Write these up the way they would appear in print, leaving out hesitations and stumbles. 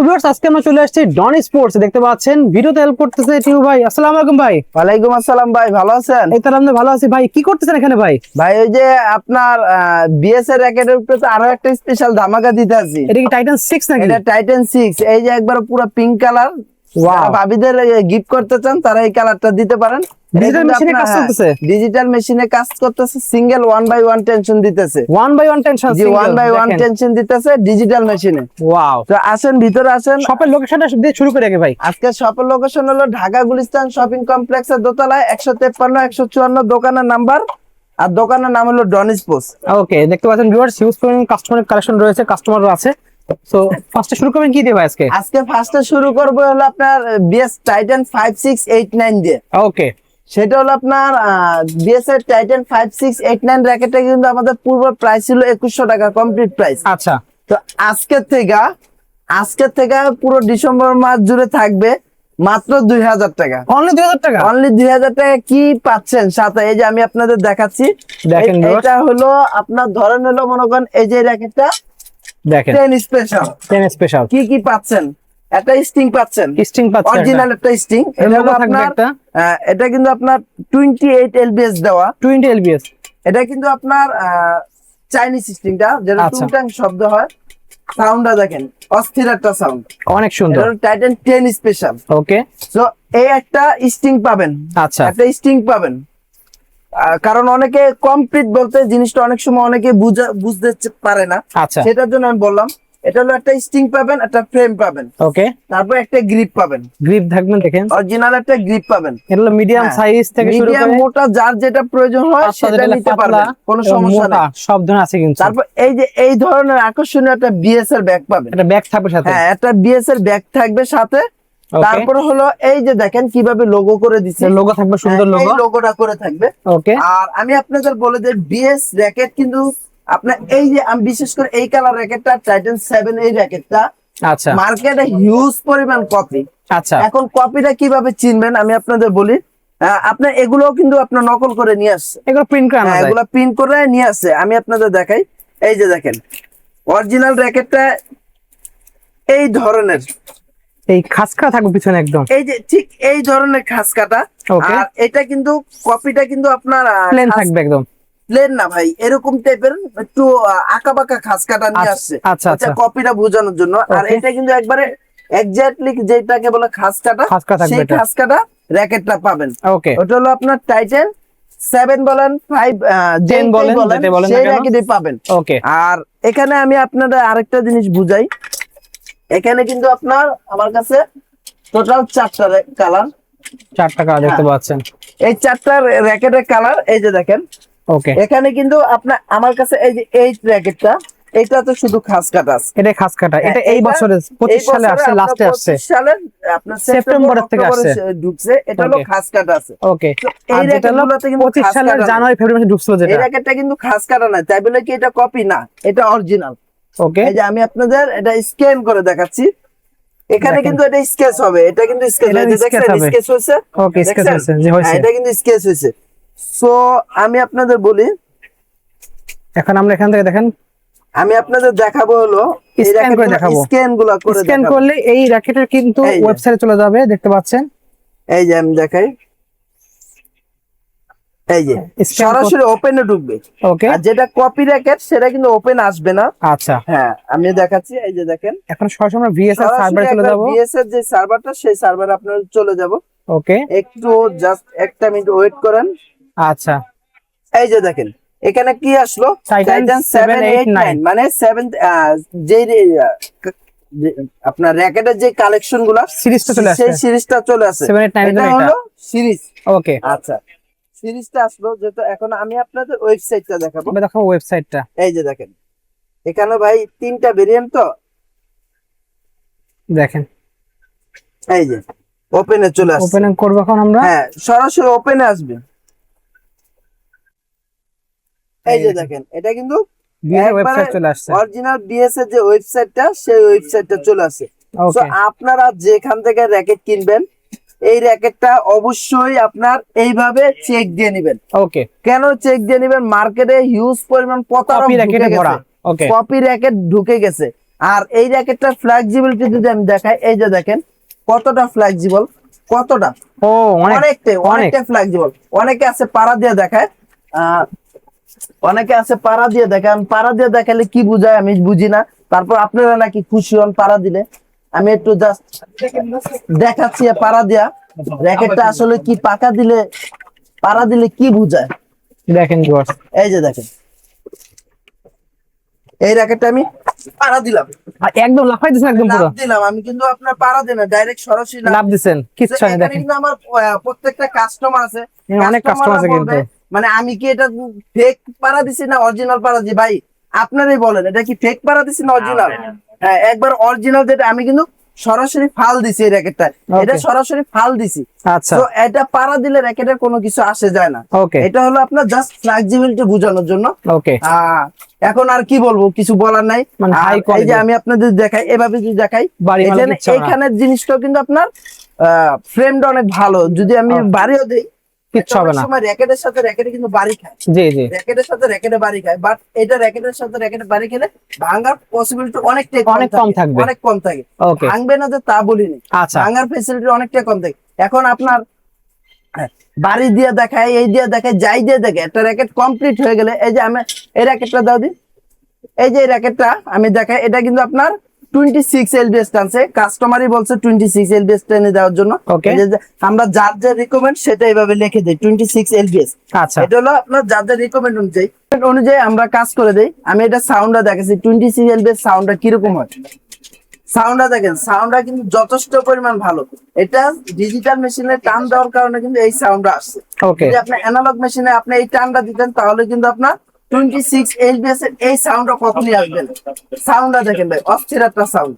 Viewers আজকে আমরা চলে আসছি ডন স্পোর্টস। দেখতে পাচ্ছেন ভিডিওতে হেল্প করতেছে টিউ ভাই। আসসালামু আলাইকুম ভাই। ওয়ালাইকুম আসসালাম ভাই, ভালো আছেন? এই তো আলহামদুলিল্লাহ ভালো আছি ভাই। কি করতেছেন এখানে ভাই? ভাই ওই যে আপনার বিএস এর র্যাকেটের উপরে তো আরো একটা স্পেশাল ধামাকা দিতে আছি। এটা কি টাইটান 6 নাকি? এটা টাইটান 6, এই যে একবার পুরো পিঙ্ক কালার। ওয়াও, ভাবিদের গিফট করতে চান তারা এই কালারটা দিতে পারেন। ডিজিটাল মেশিনে কাজ করতেছে। ডিজিটাল মেশিনে কাজ করতেছে, সিঙ্গেল 1/1 টেনশন দিতেছে। 1/1 টেনশন, জি 1/1 টেনশন দিতেছে ডিজিটাল মেশিনে। ওয়াও, তো আসেন ভিতরে আসেন। শপের লোকেশনটা দিয়ে শুরু করে আগে ভাই। আজকে শপের লোকেশন হলো ঢাকা গুলিস্তান শপিং কমপ্লেক্সের দোতলায় 153-154 দোকানের নাম্বার, আর দোকানের নাম হলো ডন স্পোর্টস। ওকে, দেখতে পাচ্ছেন ভিউয়ার্স হিউজ পরিমাণ কাস্টমার কালেকশন রয়েছে, কাস্টমারও আছে। সো ফার্স্টে শুরু করবেন কি দিয়ে ভাই আজকে? আজকে ফার্স্টে শুরু করবো হলো আপনার বিএস টাইটান 5689 দিয়ে। ওকে, সেটা হলো আপনার বিএস এর টাইটান 5689 র্যাকেটটা কিন্তু আমাদের পূর্ব প্রাইস ছিল 2100 টাকা কমপ্লিট প্রাইস। আচ্ছা, তো আজকের থেকে পুরো ডিসেম্বর মাস জুড়ে থাকবে মাত্র 2000 টাকা। অনলি 2000 টাকা। অনলি 2000 টাকা কি পাচ্ছেন সাথে? এই যে আমি আপনাদের দেখাচ্ছি, দেখেন এটা হলো আপনার ধরেন হলো মনে করেন এই যে র্যাকেটটা দেখেন 10 স্পেশাল। 10 স্পেশাল কি কি পাচ্ছেন? একটা স্টিং পাচ্ছেন, স্টিং পাচ্ছেন, অরিজিনাল একটা স্টিং। এটা হলো আপনার এটা কিন্তু আপনার 28 এলবিএস দেওয়া, 20 এলবিএস। এটা কিন্তু আপনার চাইনিজ স্টিংটা, যেটা আচ্ছা, টুংটাং শব্দ হয়। সাউন্ডটা দেখেন, অস্থির একটা সাউন্ড, অনেক সুন্দর। এটা টাইটান 10 স্পেশাল। ওকে, সো এই একটা স্টিং পাবেন, আচ্ছা, একটা স্টিং পাবেন। কারণ অনেকে কমপ্লিট বলতে জিনিসটা অনেক সময় অনেকে বুঝতে পারে না, আচ্ছা, সেটার জন্য আমি বললাম। এটা হলো একটা স্টিং পাবেন, একটা ফ্রেম পাবেন, ওকে। তারপর একটা গ্রিপ পাবেন, গ্রিপ থাকবেন দেখেন, অরিজিনাল একটা গ্রিপ পাবেন। এটা হলো মিডিয়াম সাইজ থেকে শুরু মিডিয়াম করে মোটা যার যেটা প্রয়োজন হয় সেটা নিতে পারবেন, কোনো সমস্যা নেই। সব ধরনের আছে কিন্তু। তারপর এই যে এই ধরনের আকর্ষণীয় একটা বিএস এর ব্যাগ পাবেন, এটা ব্যাগ থাকবে সাথে। হ্যাঁ, একটা বিএস এর ব্যাগ থাকবে সাথে। তারপরে হলো এই যে দেখেন কিভাবে লোগো করে দিচ্ছে, লোগো থাকবে, সুন্দর লোগো, এই লোগোটা করে থাকবে। ওকে। আর আমি আপনাদের বলে দিই বিএস র্যাকেট কিন্তু আপনার এই যে আমি বিশেষ করে এই কালার র্যাকেটটা টাইটান 7 এই র্যাকেটটা আচ্ছা, মার্কেটে হিউজ পরিমাণ কপি। আচ্ছা, এখন কপিটা কিভাবে চিনবেন আমি আপনাদের বলি। আপনার এগুলোও কিন্তু আপনার নকল করে নিয়ে আসছে, এগুলো প্রিন্ট করে আনা যায়, এগুলো প্রিন্ট করে নিয়ে আসছে। আমি আপনাদের দেখাই, এই যে দেখেন অরিজিনাল র্যাকেটটা এই ধরনের, এই খাসকা থাকবে পিছনে একদম, এই যে ঠিক এই ধরনের খাস কাটা। Okay. আর এটা কিন্তু কপিটা কিন্তু আপনার প্লেন থাকবে একদম, প্লেন না ভাই, এরকম টাইপের একটু আঁকা বাঁকা খাস কাটা নিয়ে আসছে, আচ্ছা, আচ্ছা, কপিটা বোঝানোর জন্য। আর Okay. এটা কিন্তু একবারে এক্স্যাক্টলি যেটাকে বলে খাস কাটা, সেই খাস কাটা র্যাকেটটা পাবেন। ওকে, ওটা হলো আপনার টাইটান 7 বলেন 5 10 বলেন সেই র্যাকেটই পাবেন। ওকে। আর এখানে আমি আপনাদের আরেকটা জিনিস বুঝাই, এখানে কিন্তু আপনার আমার কাছে টোটাল 4টা কালার, 4টা কালার দেখতে পাচ্ছেন। এই 4টা র্যাকেটের কালার এই যে দেখেন। ওকে, এখানে কিন্তু আপনার আমার কাছে এই যে এই র্যাকেটটা, এটা তো শুধু খাস কাটা আছে, এটা খাস কাটা, এটা এই বছরে 25 সালে আসছে, লাস্টে আসছে, 25 সালে আপনার সেপ্টেম্বর থেকে আসছে, ঢুকছে। এটা হলো খাস কাটা আছে। ওকে। এই আর যেটা হলো র্যাকেটগুলোতে কিন্তু 25 সালের জানুয়ারি ফেব্রুয়ারি ঢুকছিল, এই যেটা র্যাকেটটা কিন্তু খাস কাটা না, তাই বলে কি এটা কপি না, এটা অরিজিনাল। ওকে, এই যে আমি আপনাদের এটা স্ক্যান করে দেখাচ্ছি, এখানে কিন্তু এটা স্কেচ হবে, এটা কিন্তু স্কেচ হয়েছে, দেখছেন স্কেচ হয়েছে। ওকে, স্কেচ হয়েছে, জি হয়েছে, এটা কিন্তু স্কেচ হয়েছে। সো আমি আপনাদের বলি, এখন আমরা এখান থেকে দেখেন, আমি আপনাদের দেখাবো হলো স্ক্যান করে দেখাবো, স্ক্যান করলে এই র্যাকেটের কিন্তু ওয়েবসাইটে চলে যাবে, দেখতে পাচ্ছেন। এই যে আমি দেখাই, এই যে সরাসরি ওপেনে ঢুকবে। ওকে। আর যেটা কপি র্যাকেট সেটা কিন্তু ওপেন আসবে না। আচ্ছা, হ্যাঁ আমি দেখাচ্ছি, এই যে দেখেন এখন সরাসরি আমরা ভিএস এর সার্ভারে চলে যাব, ভিএস এর যে সার্ভারটা সেই সার্ভারে আপনারা চলে যাব। ওকে, একটু জাস্ট একটা মিনিট ওয়েট করেন। আচ্ছা, এই যে দেখেন এখানে কি আসলো, টাইটান 789, মানে 7 যে আপনার র্যাকেটের যে কালেকশন গুলা সিরিজটা চলে আসছে, সেই সিরিজটা চলে আসে, 789 এটা হলো সিরিজ। ওকে, আচ্ছা, সিরিজটা আসলো যেটা। এখন আমি আপনাদের ওয়েবসাইটটা দেখাবো, দেখো ওয়েবসাইটটা, এই যে দেখেন এখানে ভাই 3টা ভেরিয়েন্ট তো দেখেন, এই যে ওপেনে চলে আসছে। ওপেন করব এখন আমরা, হ্যাঁ সরাসরি ওপেনে আসবে। এই যে দেখেন এটা কিন্তু ওয়েবসাইট চলে আসছে, অরিজিনাল বিএস এর যে ওয়েবসাইটটা সেই ওয়েবসাইটটা চলে আসে। সো আপনারা যেখান থেকে র্যাকেট কিনবেন এই র্যাকেটটা অবশ্যই আপনার এইভাবে চেক দিয়ে নেবেন। ওকে, কেন চেক দিয়ে নেবেন? মার্কেটে হিউজ পরিমাণ প্রতারক ঢুকে গেছে, কপি র্যাকেট ঢুকে গেছে। আর এই র্যাকেটটার ফ্লেক্সিবিলিটি যদি আমি দেখাই, এই যে দেখেন কতটা ফ্লেক্সিবল, কতটা ও অনেক অনেকটা ফ্লেক্সিবল। অনেকে আছে পাড়া দিয়ে দেখায়, অনেকে আছে পাড়া দিয়ে দেখায়। আমি পাড়া দিয়ে দেখালে কি বুঝায় আমি বুঝি না, তারপর আপনারা নাকি খুশি হন পাড়া দিলে। আমি একটু জাস্ট দেখাচ্ছি পাড়া দিয়া র্যাকেটটা আসলে কি পাকা দিলে, পাড়া দিলে কি বুঝায়। দেখেন ভিউয়ার্স, এই যে দেখেন এই র্যাকেটটা আমি পাড়া দিলাম, একদম লাফাই দিছেন একদম পুরো। লাফ দিলাম আমি, কিন্তু আপনার পাড়া দেন না, ডাইরেক্ট সরাসরি লাভ দিছেন, কিচ্ছু নেই এখানে দেখেন। কিন্তু আমার প্রত্যেকটা কাস্টমার আছে, অনেক কাস্টমার আছে কিন্তু। মানে আমি কি এটা ফেক পাড়া দিছি না অরিজিনাল পাড়া দিছি, ভাই আপনারাই বলেন এটা কি ফেক পাড়া দিছি না অরিজিনাল। হ্যাঁ, একবার অরিজিনাল যেটা, আমি কিন্তু সরাসরি ফাল দিছি এই র্যাকেটটা, এটা সরাসরি ফাল দিছি। আচ্ছা, তো এটা পাড়া দিলে র্যাকেটের কোনো কিছু আসে যায় না। ওকে এটা হলো আপনার জাস্ট ফ্লেক্সিবিলিটি বোঝানোর জন্য। ওকে। এখন আর কি বলবো, কিছু বলার নাই। মানে আর হাই এই যে কোয়ালিটি আমি আপনাদের দেখাই, এভাবে যদি দেখাই, বাড়ি মাল এখানে কিচ্ছু না। এইখানের জিনিসটাও কিন্তু আপনার ফ্রেমটা অনেক ভালো, যদি আমি বাড়িও দেই কিচ্ছু হবে না। সময় র্যাকেটের সাথে র্যাকেটে কিন্তু বাড়ি খায়, জি জি, র্যাকেটের সাথে র্যাকেটে বাড়ি খায়, বাট এটা র্যাকেটের সাথে র্যাকেটে বাড়ি খেলে ভাঙার পসিবিলিটি অনেকটাই অনেক কম থাকবে। অনেক কম থাকে। ওকে, ভাঙবে না যে তা বলিনি, আচ্ছা ভাঙার ফেসিলিটি অনেকটা কম থাকে। এখন আপনার বাড়ি দিয়ে দেখায়, এই দিয়ে দেখায়, যাই দিয়ে দেখে একটা র্যাকেট কমপ্লিট হয়ে গেলে, এই যে আমি এই র্যাকেটটা দাও দিই, এই যে র্যাকেটটা আমি দেখাই, এটা কিন্তু আপনার 26 এলবিএস টানছে, কাস্টমারই বলছে 26 এলবিএস টেনে দেওয়ার জন্য। Okay. এই যে আমরা যার যা রিকমেন্ড সেটা এইভাবে লিখে দেই 26 এলবিএস। আচ্ছা, এটা হলো আপনার যার যা রিকমেন্ড অনুযায়ী আমরা কাজ করে দেই। আমি এটা সাউন্ডটা দেখাচ্ছি 26 এলবিএস সাউন্ডটা কিরকম হয়। সাউন্ডটা দেখেন, সাউন্ডটা কিন্তু যথেষ্ট পরিমাণ ভালো। এটা ডিজিটাল মেশিনে টান দেওয়ার কারণে কিন্তু এই সাউন্ডটা আসছে। ওকে, যদি আপনি অ্যানালগ মেশিনে আপনি এই টানটা দিতেন তাহলে কিন্তু আপনার 26 এলবিএস এর এই সাউন্ডটা কখনই আসবে না। সাউন্ডটা দেখেন ভাই, অস্থির একটা সাউন্ড।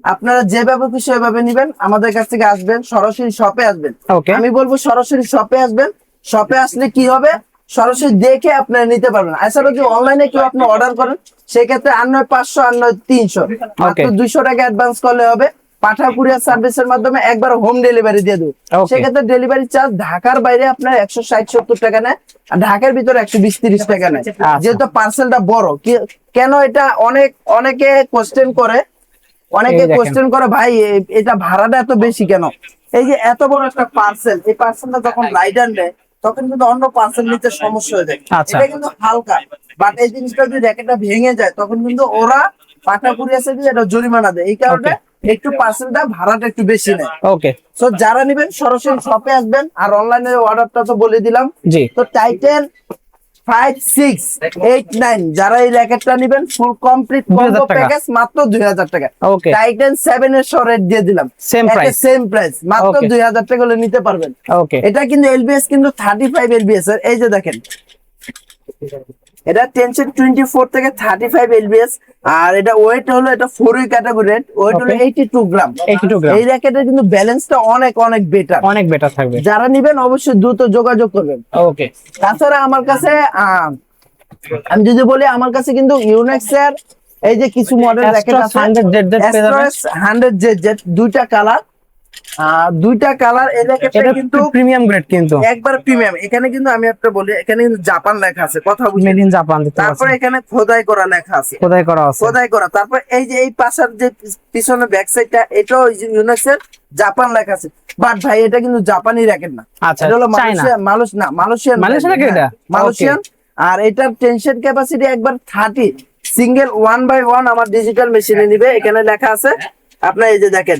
আপনারা যেভাবে খুশি সেভাবে নিবেন, আমাদের কাছ থেকে আসবেন, সরাসরি শপে আসবেন। ওকে, আমি বলবো সরাসরি শপে আসবেন। শপে আসলে কি হবে, সরাসরি দেখে আপনারা নিতে পারবেন। এছাড়া যদি অনলাইনে কেউ আপনি অর্ডার করেন, সেক্ষেত্রে 500 300 মাত্র 200 টাকা অ্যাডভান্স করলে হবে। পাঠা কুরিয়ার সার্ভিসের মাধ্যমে একবার হোম ডেলিভারি দিয়ে দেবো। Okay. সেক্ষেত্রে ডেলিভারি চার্জ ঢাকার বাইরে আপনার 160-70 টাকা নেয়, আর ঢাকার ভিতরে 120-30 টাকা নেয়। আচ্ছা। যেহেতু পার্সেলটা বড়, কেন এটা অনেকে কোশ্চেন করে, এই দেখেন। ভাই এটা ভাড়াটা এত বেশি কেন। এই যে এত বড় একটা পার্সেল, এই পার্সেলটা যখন রাইডার নেয় তখন কিন্তু অন্য পার্সেল নিতে সমস্যা হয়ে যায়। আচ্ছা। এটা কিন্তু হালকা, বাট এই জিনিসটা যদি র্যাকেটটা ভেঙে যায় তখন কিন্তু ওরা পাঠা কুরিয়ার সার্ভিস এটা জরিমানা দেয়। এই কারণে একটু পার্সেলটা ভাড়াটা একটু বেশি নেয়। ওকে, সো যারা নেবেন সরাসরি শপে আসবেন, আর অনলাইনে অর্ডারটা তো বলে দিলাম। জি, তো টাইটেল 5, 6, 8, 9 যারা এই র্যাকেটটা নেবেন ফুল কমপ্লিট 2000 কম্বো টাকা। প্যাকেজ মাত্র 2000 টাকা। ওকে, টাইটেন 7 এর শো রেট দিয়ে দিলাম, সেম প্রাইস, সেম প্রাইস মাত্র Okay. 2000 টাকা হলে নিতে পারবেন। ওকে, এটা কিন্তু এলবিএস কিন্তু 35 এলবিএস এর। এই যে দেখেন, এটা টেনশন 24 থেকে 35 এলবিএস, আর এটা ওয়েট হলো, এটা 4 ক্যাটাগরি রেট, ওয়েট হলো Okay. 82 গ্রাম। 82 গ্রাম, এই র্যাকেটের কিন্তু ব্যালেন্সটা অনেক অনেক বেটার। অনেক বেটার থাকবে। যারা নিবেন অবশ্যই দ্রুত যোগাযোগ করবেন। ওকে, তাছাড়া আমার কাছে আমি যদি বলি, আমার কাছে কিন্তু ইউনেক্স এর এই যে কিছু মডেল র্যাকেট আছে, 100ZZ দুইটা কালার, এই র্যাকেটটা এটা কিন্তু প্রিমিয়াম গ্রেড কিন্তু, একবার প্রিমিয়াম। এখানে কিন্তু আমি একটা বলি, এখানে কিন্তু জাপান লেখা আছে, কথা বুঝলেন? Made in Japan. তারপরে এখানে খোদাই করা লেখা আছে, খোদাই করা আছে, খোদাই করা। তারপর এই যে এই পাশের যে পিছনে ব্যাক সাইডটা, এটাও ইউনেক্স এর জাপান লেখা আছে। বাট ভাই এটা কিন্তু জাপানি র্যাকেট না, আচ্ছা, এটা হলো চায়না, মালয়েশিয়ান মালয়েশিয়ান র্যাকেট এটা? মালয়েশিয়ান। আর এটার টেনশন ক্যাপাসিটি একবার 30 সিঙ্গেল 1/1 আমার ডিজিটাল মেশিনে নিবে। এখানে লেখা আছে আপনার, এই যে দেখেন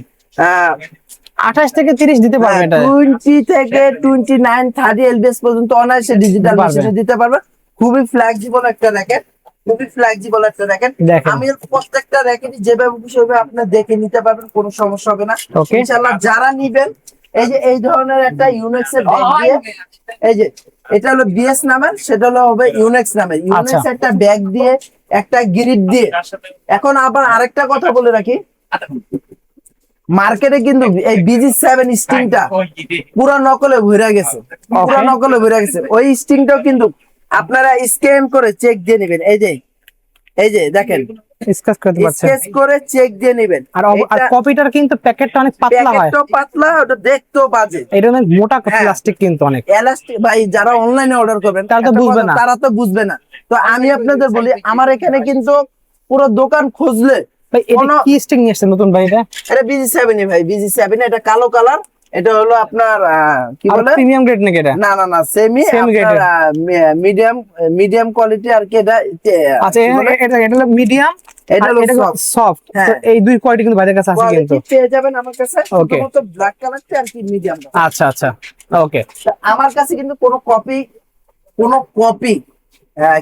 28 থেকে 30 দিতে পারবে এটা। 20 থেকে 29, 30 এলবিএস পর্যন্ত অনায়াসে ডিজিটাল পারবে। মেশিনে দিতে পারবে। খুবই ফ্লেক্সিবল একটা র্যাকেট, খুবই ফ্লেক্সিবল একটা র্যাকেট। দেখেন। আমি এর প্রত্যেকটা র্যাকেটই যেভাবে খুশি হবে আপনি দেখে নিতে পারবেন, কোনো সমস্যা হবে না Okay. ইনশাআল্লাহ। যারা নিবেন, এই যে এই ধরনের একটা ইউনেক্স এর ব্যাগ দিয়ে, এই যে এটা হলো বিএস নামের, সেটা হলো হবে ইউনেক্স নামের। ইউনেক্স একটা ব্যাগ দিয়ে, একটা গ্রিপ দিয়ে। এখন আবার আরেকটা কথা বলে রাখি, মার্কেটে কিন্তু এই BG7 স্টিংটা পুরো নকলে ভরে গেছে, পুরো নকলে ভরে গেছে। ওই স্টিংটাও কিন্তু আপনারা স্ক্যান করে চেক দিয়ে নেবেন। এই যে দেখেন, স্কেচ করতে পারছেন, স্কেচ করে চেক দিয়ে নেবেন। আর কপিটার কিন্তু প্যাকেটটা অনেক পাতলা হয়, প্যাকেটটাও পাতলা, ওটা দেখতেও বাজে। এটা অনেক মোটা হ্যাঁ। প্লাস্টিক কিন্তু অনেক। এলাস্টিক ভাই, যারা অনলাইনে অর্ডার করবেন তারা তো একটা বুঝবে কথা, না। তারা তো বুঝবে না। তো আমি আপনাদের বলি, আমার এখানে কিন্তু পুরো দোকান খুঁজলে ভাই এটা কোনো কি স্টিং নিয়ে আসছে নতুন ভাই এটা? এটা BG7 ভাই, BG7, এটা কালো কালার। এটা হলো আপনার কি আর বলে, প্রিমিয়াম গ্রেড নাকি এটা? না না না, সেমি Semi আপনার grade মিডিয়াম কোয়ালিটি আর কি। এটা আচ্ছা কি বলে? এটা এটা হলো মিডিয়াম, এটা আর হলো এটা soft। সফট। তো হ্যাঁ, এই দুই কোয়ালিটি কিন্তু ভাইদের কাছে আছে কিন্তু। কোয়ালিটি পেয়ে যাবেন আমার কাছে, Okay. শুধুমাত্র ব্ল্যাক কালারটা আর কি মিডিয়াম। আচ্ছা আচ্ছা, ওকে। আমার কাছে কিন্তু কোনো কপি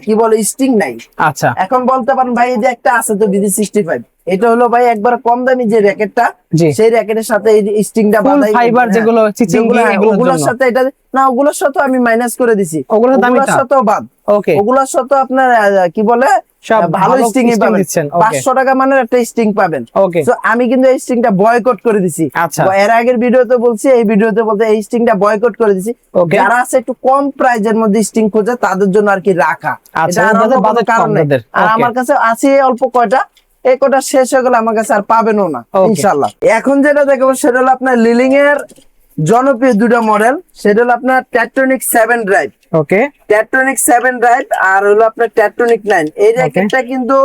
কি বলে স্টিং নাই। আচ্ছা এখন বলতে পারেন ভাই এই যে একটা আছে তো BG65, এটা হলো ভাই একবার কম দামি যে র্যাকেটটা, জি। সেই র্যাকেটের সাথে এই স্টিংটা ফুল বাঁধাই। ফাইবার যেগুলো চিচিঙ্গি এগুলোর ওগুলোর জন্য। সাথে এটা না, ওগুলোর সাথে আমি মাইনাস করে দিছি, ওগুলোর দামিটা? ওগুলোর সাথেও বাদ। ওকে, ওগুলোর সাথে আপনার কি বলে সব ভালো ভালো স্টিং sting পাবেন, দিচ্ছেন, okay. 500 টাকা মানের একটা স্টিং পাবেন। ওকে। তো আমি কিন্তু এই স্টিংটা বয়কট করে দিছি। আচ্ছা। এর আগের ভিডিওতে বলছি, এই ভিডিওতে বলতে এই স্টিংটা বয়কট করে দিছি। Okay. যারা আছে একটু কম প্রাইজের মধ্যে স্টিং খোঁজে তাদের জন্য আর কি রাখা। আচ্ছা, এটা আর যাদের অন্য কোনো budget কারণ কম নেই। তাদের। আর Okay. আমার কাছে আছে অল্প কয়টা, এই কটা শেষ হয়ে গেলে আমার কাছে আর পাবেনও না Okay. ইনশাআল্লাহ। এখন যেটা দেখাবো সেটা হলো আপনার লিলিং এর জনপ্রিয় দুটো মডেল। সেটা হলো আপনার টেকটনিক 7 ড্রাইভ, ওকে, টেকটনিক 7 ড্রাইভ, আর হলো আপনার টেকটনিক 9। এই র্যাকেটটা কিন্তু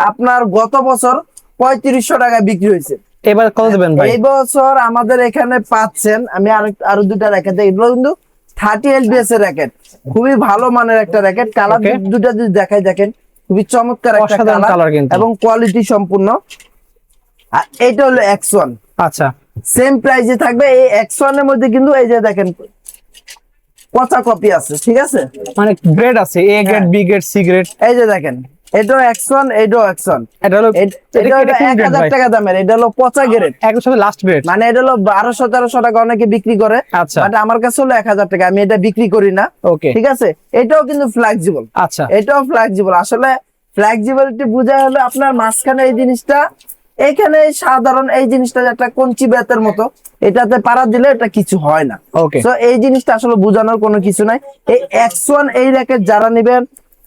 আপনার গত বছর 3500 টাকা বিক্রি হয়েছে। এবার কত দেবেন ভাই? এই বছর আমাদের এখানে পাচ্ছেন, আমি আরো দুটা র্যাকেট, এগুলো কিন্তু 30 LBS এর র্যাকেট, খুবই ভালো মানের একটা র্যাকেট। Colour Okay. দুটা যদি দেখাই, দেখেন খুবই চমৎকার একটা অসাধারণ কালার কালার কিন্তু। এবং কোয়ালিটি সম্পূর্ণ। আর এটা হলো X1, আচ্ছা, সেম প্রাইসে থাকবে। এই X1 এর মধ্যে কিন্তু এই যে দেখেন কচা কপি আছে, ঠিক আছে? মানে গ্রেড আছে, A grade, B grade, C grade. এই যে দেখেন, এটাও X1, এটাও X1। এটা হলো এটা হলো 1000 টাকা দামের, এটা হলো পচা গ্রেড, একদম সাথে লাস্ট গ্রেড। মানে এটা হলো 1200-1300 টাকা অনেকে বিক্রি করে। আচ্ছা। বাট আমার কাছে হলো 1000 টাকা, আমি এটা বিক্রি করি না। ওকে, ঠিক আছে, এটাও কিন্তু ফ্লেক্সিবল। আচ্ছা, এটাও ফ্লেক্সিবল। আসলে ফ্লেক্সিবিলিটি বোঝা হলো আপনার মাঝখানে এই জিনিসটা, এখানে সাধারণ এই জিনিসটা একটা কঞ্চি বেতের মতো, এটাতে পাড়া দিলে এটা কিছু হয় না। ওকে। তো এই জিনিসটা আসলে বোঝানোর কোনো কিছু নাই। এই X1 এই র্যাকেট যারা নেবেন,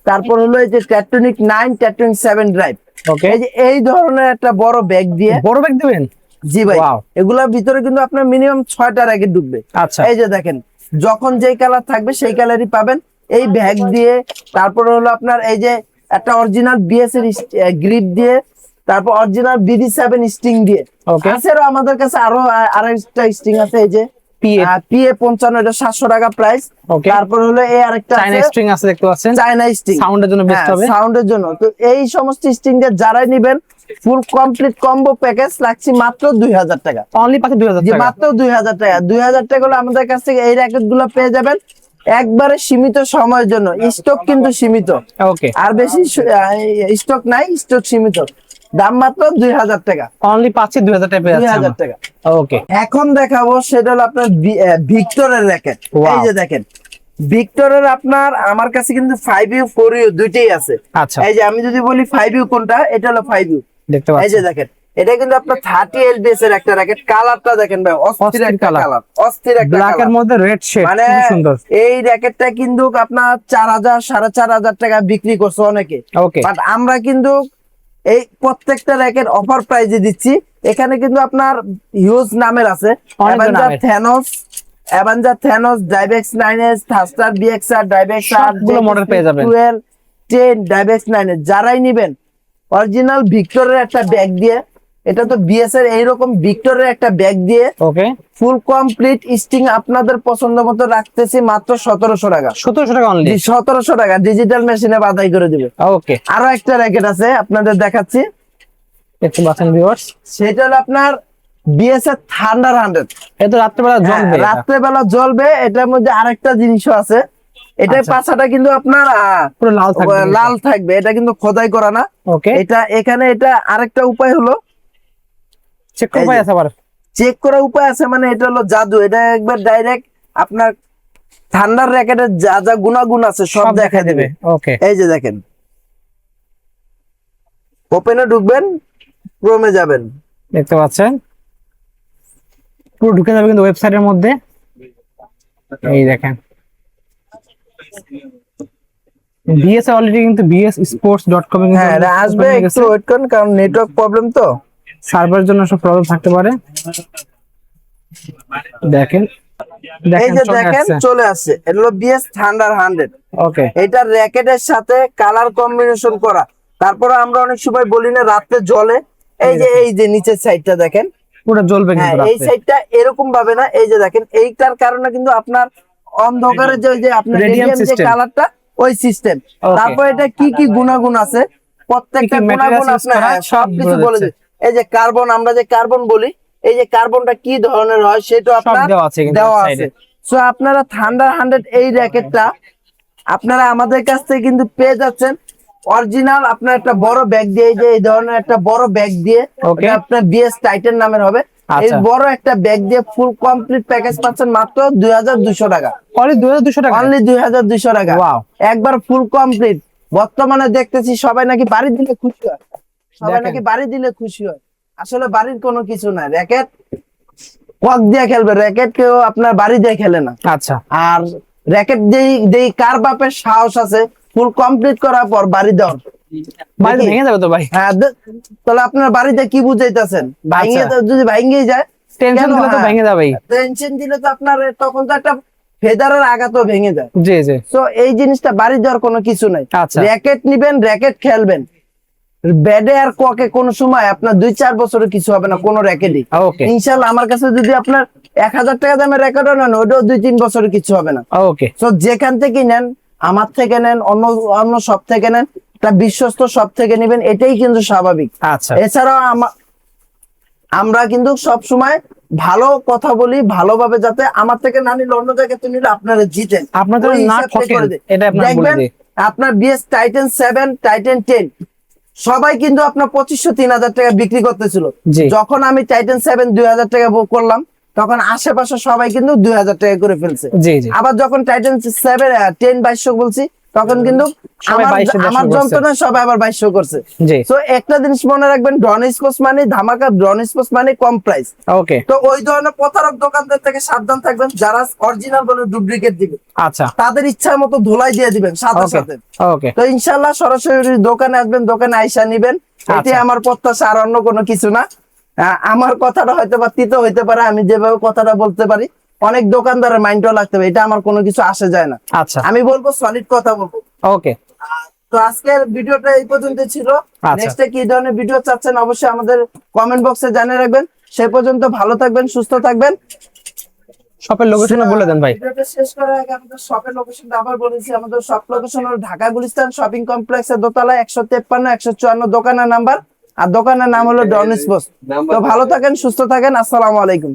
তারপর হলো এই যে টেকটনিক 9, টেকটনিক 7 ড্রাইভ, ওকে। এই যে এই ধরনের একটা বড় ব্যাগ দিয়ে, বড় ব্যাগ দিবেন? জি ভাই, Wow. এগুলোর ভিতরে কিন্তু আপনার মিনিমাম 6টা র্যাকেট ঢুকবে। আচ্ছা, এই যে দেখেন, যখন যেই কালার থাকবে সেই কালারই পাবেন এই ব্যাগ দিয়ে। তারপরে হলো আপনার এই যে একটা অরিজিনাল বিএস এর গ্রিপ দিয়ে, তারপর অরিজিনাল BD7 স্টিং দিয়ে। Okay. আছে আরো আমাদের কাছে আরো আরেকটা স্টিং আছে, এই যে PA PA55, এটা 700 টাকা প্রাইস। Okay. তারপর হলো এই আরেকটা চাইনা আছে স্ট্রিং আছে, দেখতে পাচ্ছেন, চায়না স্টিং, সাউন্ডের জন্য বেস্ট হবে। সাউন্ডের জন্য। তো এই সমস্ত স্টিং দিয়ে যারাই নেবেন, ফুল কমপ্লিট কম্বো প্যাকেজ লাগছে মাত্র 2000 টাকা। অনলি পাচ্ছে 2000 যে টাকা। মাত্র 2000 টাকা। 2000 টাকা হলে আমাদের কাছ থেকে এই র্যাকেট গুলো পেয়ে যাবেন একবারে সীমিত সময়ের জন্য। স্টক কিন্তু সীমিত, ওকে, আর বেশি স্টক নাই, স্টক সীমিত। দাম মাত্র 2000 টাকা। অনলি পাচ্ছি 2000 টাকা পেয়ে যাচ্ছে 2000 আমরা। টাকা। ওকে, এখন দেখাবো সেটা হলো আপনার ভিক্টরের র্যাকেট। Wow. এই যে দেখেন, ভিক্টরের আপনার আমার কাছে কিন্তু 5U 4U দুইটাই আছে। আচ্ছা, এই যে আমি যদি বলি 5U কোনটা, এটা হলো 5U। দেখতে এই পাচ্ছি। যে দেখেন, এটা কিন্তু আপনার 30 LBS এর একটা র্যাকেট। কালারটা দেখেন ভাই, অস্থির অস্থির একটা colour। কালার, অস্থির একটা ব্ল্যাক এর কালার। মধ্যে রেড শেড, মানে খুব সুন্দর। এই র্যাকেটটা কিন্তু আপনার 4000 4500 টাকা বিক্রি করছে অনেকে। ওকে, বাট আমরা কিন্তু এই প্রত্যেকটা র্যাকেট অফার প্রাইজে দিচ্ছি। এখানে কিন্তু আপনার হিউজ নামের আছে, অনেক নামের। অ্যাভেঞ্জার থ্যানোস, ডাইবেক্স 9S, থাস্টার BXR, ডাইবেক্স সবগুলো model পেয়ে যাবেন। 12, 10, ডাইবেক্স 9S। যারাই নিবেন অরিজিনাল ভিক্টরের একটা ব্যাগ দিয়ে, এটা তো বিএস এর এইরকম ভিক্টরের একটা ব্যাগ দিয়ে ওকে, ফুল কমপ্লিট স্টিং আপনাদের পছন্দ মতো রাখতেছি মাত্র 1700 টাকা। 1700 টাকা অনলি। 1700 টাকা ডিজিটাল মেশিনে বাধাই করে দিবে। ওকে, আরো একটা র্যাকেট আছে আপনাদের দেখাচ্ছি, দেখতে পাচ্ছেন ভিউয়ার্স, সেটা হলো আপনার বিএস এর থান্ডার 100। এটা রাত্রেবেলা জ্বলবে। এটা। রাত্রেবেলা জ্বলবে। এটার মধ্যে আরেকটা জিনিসও আছে, এটার আচ্ছা। পাছাটা কিন্তু আপনার পুরো লাল থাকবে। লাল থাকবে, এটা কিন্তু খোদাই করা না। ওকে, এটা এখানে এটা আরেকটা উপায় হলো, চেক করে পাই আছে আবার। চেক করার উপায় আছে, মানে এটা হলো জাদু। এটা একবার ডাইরেক্ট আপনার ঠান্ডার র্যাকেটের যা যা গুণাগুণ আছে সব দেখা দেবে। ওকে, এই যে দেখেন, ওপেনে ঢুকবেন, ক্রোমে যাবেন, দেখতে পাচ্ছেন পুরো ঢুকে যাবে কিন্তু ওয়েবসাইটের মধ্যে। এই দেখেন, বিএস অলরেডি কিন্তু bssports.com এ হ্যাঁ এটা আসবে, একটু ওয়েট করুন কারণ নেটওয়ার্ক প্রবলেম তো, সার্ভারের জন্য সব প্রবলেম থাকতে পারে। দেখেন, এই যে দেখেন চলে আসছে, এটা হলো বিএস থান্ডার 100। ওকে, এটা র্যাকেটের সাথে কালার কম্বিনেশন করা। তারপরে আমরা অনেক সময় বলি না রাতে জ্বলে, এই যে নিচের সাইডটা দেখেন, পুরো জ্বলবে হ্যাঁ কিন্তু এই রাতে। সাইডটা এরকম ভাবে না, এই যে দেখেন এইটার কারণে কিন্তু আপনার অন্ধকারে যে ওই যে আপনার Radiant রেডিয়াম যে system। কালারটা ওই সিস্টেম। Okay। তারপর এটা কি কি গুণাগুণ আছে প্রত্যেকটা কি কি গুণাগুণ materials use আপনার করা, হ্যাঁ, সব সবকিছু বলে বলে দিচ্ছে। দিই। এই যে কার্বন, আমরা যে কার্বন বলি, এই যে কার্বনটা কি ধরনের হয় সেটা সব আপনার দেওয়া আছে কিন্তু দেওয়া side আছে। এ। সো আপনারা থান্ডার 100 এই র্যাকেটটা আপনারা আমাদের কাছ থেকে কিন্তু পেয়ে যাচ্ছেন অরিজিনাল আপনার একটা বড় ব্যাগ দিয়ে, এই যে এই ধরনের একটা বড় ব্যাগ দিয়ে, Okay। এটা আপনার বিএস টাইটেন নামের হবে। এই আচ্ছা। বড় একটা ব্যাগ দিয়ে ফুল কমপ্লিট প্যাকেজ পাচ্ছেন মাত্র 2200 টাকা, অনলি 2200 টাকা। অনলি 2200 টাকা। Wow। একবার ফুল কমপ্লিট। বর্তমানে দেখতেছি সবাই নাকি বাড়ি দিলে খুশি হয়, সবাই দেখেন। নাকি বাড়ি দিলে খুশি হয়। আসলে বাড়ির কোনো কিছু না, র্যাকেট কক দিয়ে খেলবে, র্যাকেট কেউ আপনার বাড়ি দিয়ে খেলে না। আচ্ছা। আর র্যাকেট যেই যেই কার বাপের সাহস আছে ফুল কমপ্লিট করার পর বাড়ি দেওয়ার, বাড়ি দেখি? ভেঙে যাবে তো ভাই। হ্যাঁ তাহলে আপনার বাড়িতে কি বুঝাইতেছেন? ভাঙিয়ে আচ্ছা। যদি ভাঙিয়ে যায়, টেনশন কেন? দিলে তো হ্যাঁ, ভেঙে যাবেই। টেনশন দিলে তো আপনার তখন তো একটা ফেদারের আঘাতও ভেঙে যায়। জি জি। তো এই জিনিসটা বাড়ি দেওয়ার কোনো কিছু নাই। আচ্ছা। র্যাকেট নিবেন, র্যাকেট খেলবেন, ব্যাডে আর ককে কোনো সময় আপনার 2-4 বছরের কিছু হবে না কোনো র্যাকেটই। ওকে ইনশাল্লাহ আমার কাছে যদি আপনার 1000 টাকা দামের র্যাকেটও নেন, ওইটাও 2-3 বছরের কিছু হবে না। ওকে। তো যেখান থেকে নেন, আমার থেকে নেন, অন্য অন্য সব থেকে নেন, তা বিশ্বস্ত সব থেকে নেবেন, এটাই কিন্তু স্বাভাবিক। আচ্ছা। এছাড়াও আমরা কিন্তু সব সময় ভালো কথা বলি, ভালোভাবে, যাতে আমার থেকে না নিলে অন্য জায়গায় তো নিলে আপনারা জিতেন, আপনার জন্য ওই না হিসাবটা ঠকেন, করে দিই। এটা আপনার বলে দেখবেন দিই। আপনার বিএস টাইটেন 7, টাইটেন 10 সবাই কিন্তু আপনার 2500-3000 টাকা বিক্রি করতেছিল। জি। যখন আমি টাইটেন 7 2000 টাকা করলাম, তখন আশেপাশে সবাই কিন্তু 2000 টাকা করে ফেলছে। জি জি। আবার যখন টাইটান 7 10 2200 বলছি, তখন কিন্তু সবাই আমার 2200 আমার করছে। যন্ত্রণা সবাই আবার 2200 করছে। জি। তো একটা জিনিস মনে রাখবেন, ডন স্পোর্টস মানে ধামাকা, ডন স্পোর্টস মানে কম প্রাইস। ওকে। তো ওই ধরনের প্রতারক দোকানদার থেকে সাবধান থাকবেন, যারা অরিজিনাল বলে ডুপ্লিকেট দিবে, আচ্ছা। তাদের ইচ্ছা মতো ধোলাই দিয়ে দিবেন সাথে ওকে সাথে। ওকে। তো ইনশাল্লাহ সরাসরি দোকানে আসবেন, দোকানে আইসা নিবেন, এটাই আচ্ছা। আমার প্রত্যাশা, আর অন্য কোনো কিছু না। আমার কথাটা হয়তো বা তিতো হইতে পারে, আমি যেভাবে কথাটা বলতে পারি, অনেক দোকানদারের মাইন্ডও লাগতে পারে, এটা আমার কোনো কিছু আসে যায় না। আচ্ছা। আমি বলবো সলিড কথা বলবো। ওকে। তো আজকের ভিডিওটা এই পর্যন্ত ছিল। আচ্ছা। নেক্সটে কি ধরনের ভিডিও চাচ্ছেন অবশ্যই আমাদের কমেন্ট বক্সে জানিয়ে রাখবেন। সে পর্যন্ত ভালো থাকবেন, সুস্থ থাকবেন। শপের লোকেশন বলে দেন ভাই। ভিডিওটা শেষ করার আগে আমাদের শপের লোকেশনটা আবার বলেছি। আমাদের শপ লোকেশন হলো ঢাকা গুলিস্তান শপিং কমপ্লেক্সের দোতলা 153-154 দোকানের নাম্বার, আর দোকানের নাম হলো ডন স্পোর্টস। তো ভালো থাকেন, সুস্থ থাকেন, আসসালামু আলাইকুম।